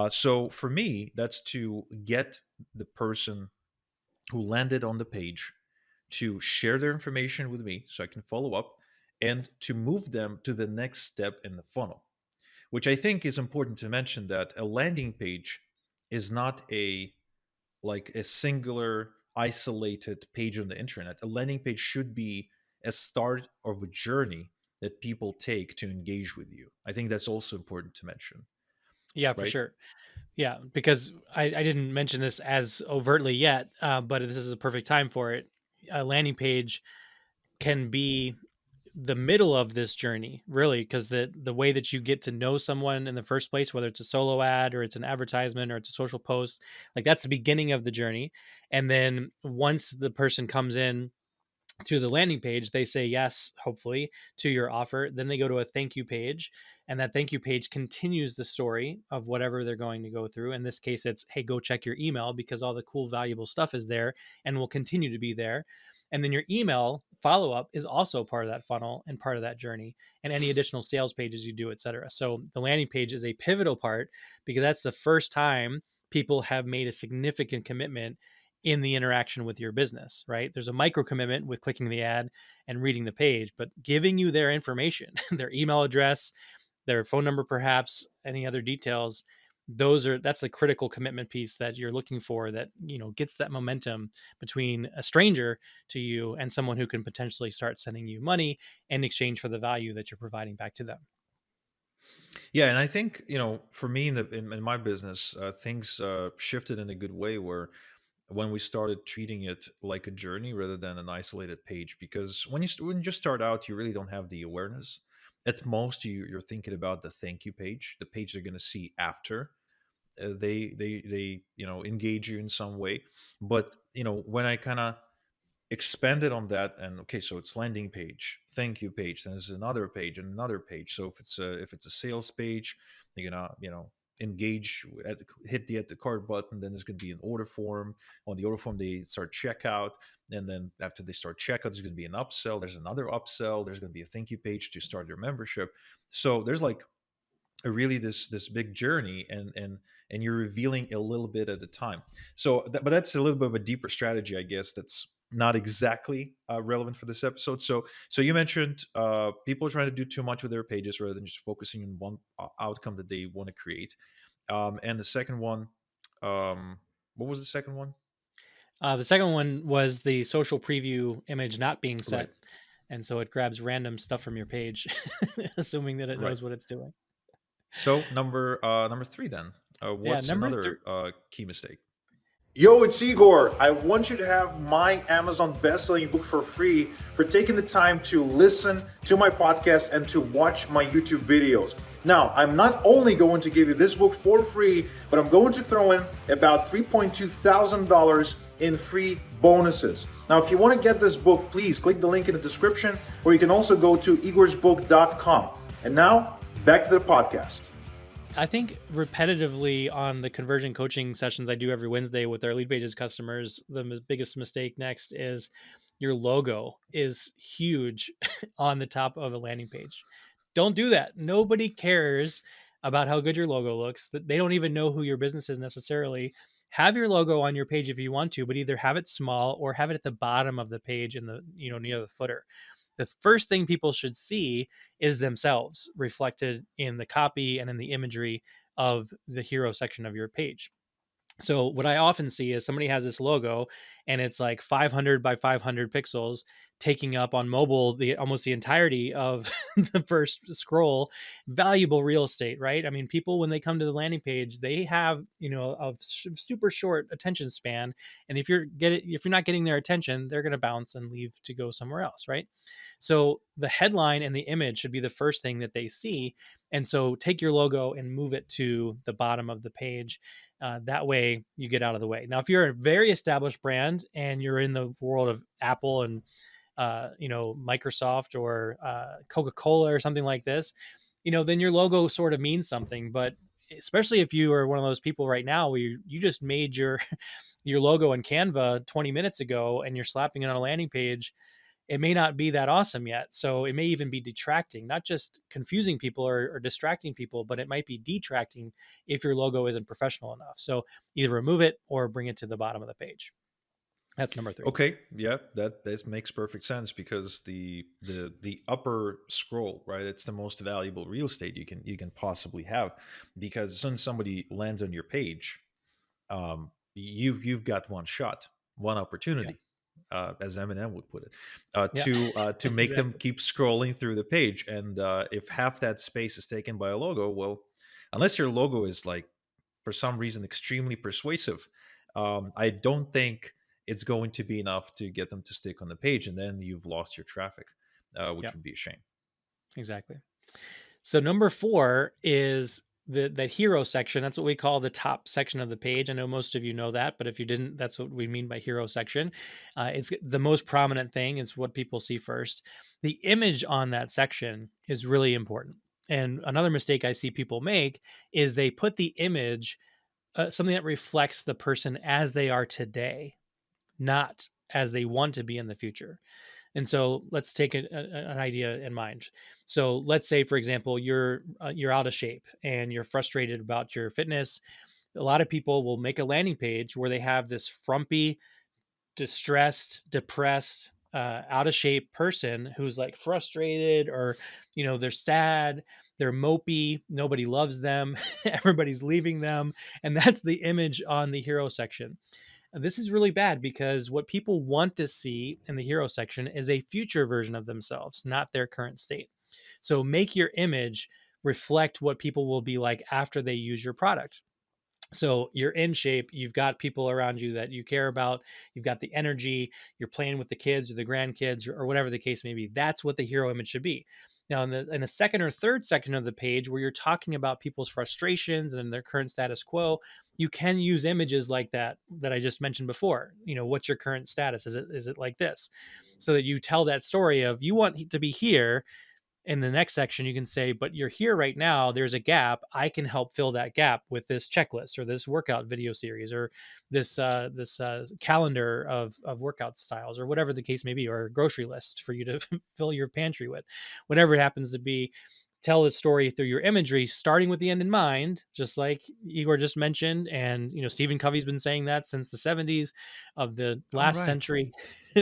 So for me, that's to get the person who landed on the page to share their information with me so I can follow up and to move them to the next step in the funnel, which I think is important to mention that a landing page is not a like a singular isolated page on the internet. A landing page should be a start of a journey that people take to engage with you. I think that's also important to mention, Yeah, for right? sure. Yeah, because I didn't mention this as overtly yet, but this is a perfect time for it. A landing page can be the middle of this journey, really, because the way that you get to know someone in the first place, whether it's a solo ad or it's an advertisement or it's a social post, like that's the beginning of the journey. And then once the person comes in through the landing page, they say yes, hopefully, to your offer. Then they go to a thank you page, and that thank you page continues the story of whatever they're going to go through. In this case, it's hey, go check your email because all the cool, valuable stuff is there and will continue to be there. And then your email follow up is also part of that funnel and part of that journey, and any additional sales pages you do, et cetera. So the landing page is a pivotal part because that's the first time people have made a significant commitment in the interaction with your business, right? There's a micro commitment with clicking the ad and reading the page, but giving you their information, their email address, their phone number, perhaps any other details, that's the critical commitment piece that you're looking for that, gets that momentum between a stranger to you and someone who can potentially start sending you money in exchange for the value that you're providing back to them. Yeah, and I think for me in my business, things shifted in a good way where when we started treating it like a journey rather than an isolated page. Because when you just start out, you really don't have the awareness. At most, you're thinking about the thank you page, the page they're going to see after they engage you in some way. But when I kind of expanded on that, and okay, so it's landing page, thank you page, then there's another page and another page. So if it's a sales page, you're gonna engage hit the add to cart button, then there's going to be an order form. On the order form they start checkout, and then after they start checkout there's going to be an upsell, there's another upsell, there's going to be a thank you page to start your membership. So there's like really this big journey, and you're revealing a little bit at a time. But that's a little bit of a deeper strategy, I guess, that's not exactly relevant for this episode. So you mentioned people trying to do too much with their pages rather than just focusing on one outcome that they want to create. And the second one, what was the second one? The second one was the social preview image not being Right, set. And so it grabs random stuff from your page, assuming that it right. knows what it's doing. So number three then, Yeah, what's number three. another key mistake? Yo, it's Igor. I want you to have my Amazon best-selling book for free for taking the time to listen to my podcast and to watch my YouTube videos. Now, I'm not only going to give you this book for free, but I'm going to throw in about $3,200 in free bonuses. Now, if you want to get this book, please click the link in the description, or you can also go to igorsbook.com. And now, back to the podcast. I think repetitively on the conversion coaching sessions I do every Wednesday with our Lead Pages customers, the biggest mistake next is your logo is huge on the top of a landing page. Don't do that. Nobody cares about how good your logo looks. They don't even know who your business is necessarily. Have your logo on your page if you want to, but either have it small or have it at the bottom of the page in the, near the footer. The first thing people should see is themselves reflected in the copy and in the imagery of the hero section of your page. So what I often see is somebody has this logo and it's like 500 by 500 pixels taking up on mobile the almost the entirety of the first scroll. Valuable real estate, right? I mean, people when they come to the landing page, they have, a super short attention span, and if you're not getting their attention, they're going to bounce and leave to go somewhere else, right? So the headline and the image should be the first thing that they see, and so take your logo and move it to the bottom of the page. That way you get out of the way. Now, if you're a very established brand and you're in the world of Apple and Microsoft or Coca-Cola or something like this, then your logo sort of means something. But especially if you are one of those people right now where you just made your your logo in Canva 20 minutes ago and you're slapping it on a landing page, it may not be that awesome yet. So it may even be detracting, not just confusing people or distracting people, but it might be detracting if your logo isn't professional enough. So either remove it or bring it to the bottom of the page. That's number 3. Okay, yeah, that makes perfect sense because the upper scroll, right? It's the most valuable real estate you can possibly have, because as soon as somebody lands on your page, you've got one shot, one Yeah. opportunity, as Eminem would put it, Yeah. to make them Exactly. keep scrolling through the page. And if half that space is taken by a logo, well, unless your logo is like for some reason extremely persuasive, I don't think it's going to be enough to get them to stick on the page, and then you've lost your traffic, Yeah. which would be a shame. Exactly. So number 4 is the hero section. That's what we call the top section of the page. I know most of you know that, but if you didn't, that's what we mean by hero section. It's the most prominent thing. It's what people see first. The image on that section is really important. And another mistake I see people make is they put the image, something that reflects the person as they are today, not as they want to be in the future. And so let's take an idea in mind. So let's say, for example, you're out of shape and you're frustrated about your fitness. A lot of people will make a landing page where they have this frumpy, distressed, depressed, out of shape person who's like frustrated, or they're sad, they're mopey, nobody loves them, everybody's leaving them, and that's the image on the hero section. This is really bad because what people want to see in the hero section is a future version of themselves, not their current state. So make your image reflect what people will be like after they use your product. So you're in shape, you've got people around you that you care about, you've got the energy, you're playing with the kids or the grandkids, or whatever the case may be. That's what the hero image should be. Now, in the second or third section of the page where you're talking about people's frustrations and their current status quo, you can use images like that I just mentioned before. What's your current status? Is it like this? So that you tell that story of, you want to be here. In the next section, you can say, but you're here right now, there's a gap, I can help fill that gap with this checklist or this workout video series, or this calendar of workout styles, or whatever the case may be, or a grocery list for you to fill your pantry with, whatever it happens to be. Tell the story through your imagery, starting with the end in mind, just like Igor just mentioned. And Stephen Covey's been saying that since the 70s of the All last right. century.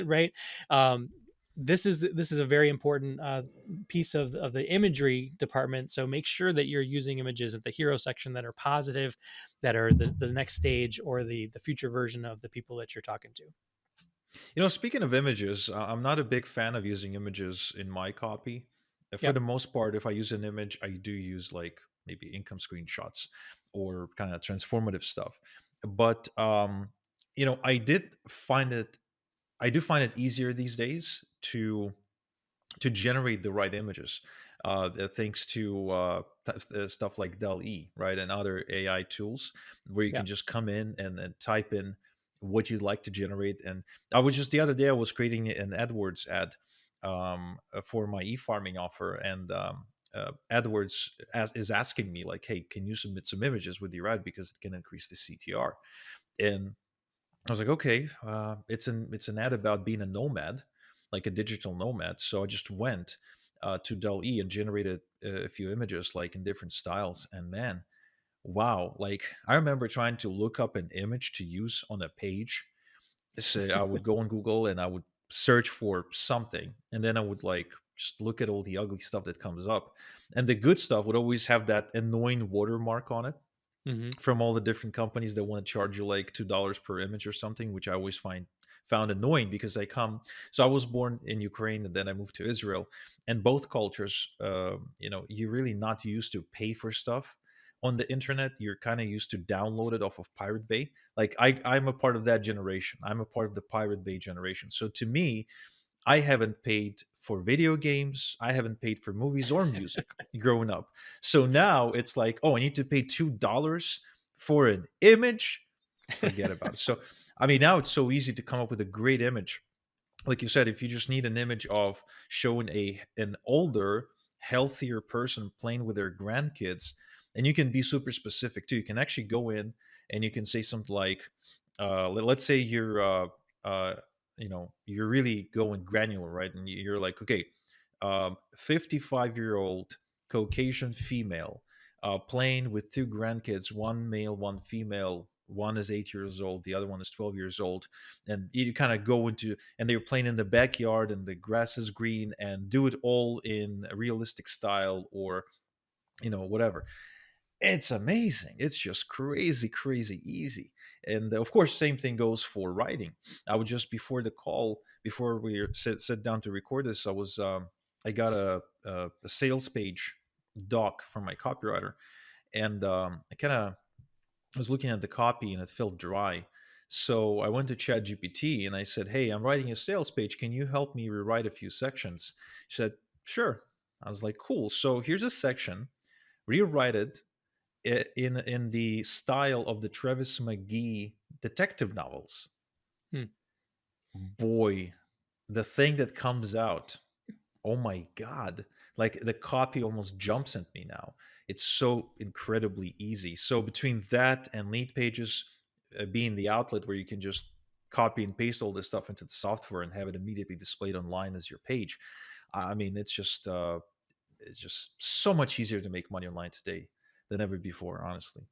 Right. um, this is a very important piece of the imagery department. So make sure that you're using images at the hero section that are positive, that are the next stage, or the future version of the people that you're talking to. Speaking of images, I'm not a big fan of using images in my copy. For Yep. the most part, if I use an image, I do use like maybe income screenshots or kind of transformative stuff. But I do find it easier these days to generate the right images, thanks to stuff like DALL-E, right, and other AI tools, where you Yeah. can just come in and type in what you'd like to generate. And I was just the other day I was creating an AdWords ad, for my e-farming offer, and AdWords is asking me like, "Hey, can you submit some images with your ad because it can increase the CTR?" And I was like, okay, it's an ad about being a nomad, like a digital nomad. So I just went to DALL-E and generated a few images, like in different styles. And man, wow! Like I remember trying to look up an image to use on a page. So I would go on Google and I would search for something, and then I would like just look at all the ugly stuff that comes up, and the good stuff would always have that annoying watermark on it Hmm. from all the different companies that want to charge you like $2 per image or something, which I always found annoying because I come. So I was born in Ukraine and then I moved to Israel, and both cultures, you're really not used to pay for stuff on the internet. You're kind of used to download it off of Pirate Bay. Like I'm a part of that generation. I'm a part of the Pirate Bay generation. So to me, I haven't paid for video games. I haven't paid for movies or music growing up. So now it's like, oh, I need to pay $2 for an image. Forget about it. So, I mean, now it's so easy to come up with a great image. Like you said, if you just need an image of showing an older, healthier person playing with their grandkids, and you can be super specific too. You can actually go in and you can say something like, let's say you're you're really going granular, right? And you're like, okay, 55-year-old Caucasian female, playing with two grandkids, one male, one female. One is 8 years old, the other one is 12 years old. And you kind of go into, and they're playing in the backyard, and the grass is green, and do it all in a realistic style, or whatever. It's amazing. It's just crazy, crazy easy. And of course, same thing goes for writing. I would just, before the call, before we sit down to record this, I got a sales page doc from my copywriter, and I kind of was looking at the copy and it felt dry. So I went to ChatGPT and I said, "Hey, I'm writing a sales page. Can you help me rewrite a few sections?" She said, "Sure." I was like, "Cool. So here's a section. Rewrite it in the style of the Travis McGee detective novels." Hmm. Boy, the thing that comes out, oh my god, like the copy almost jumps at me now. It's so incredibly easy. So between that and Lead Pages being the outlet where you can just copy and paste all this stuff into the software and have it immediately displayed online as your page, I mean, it's just so much easier to make money online today than ever before, honestly.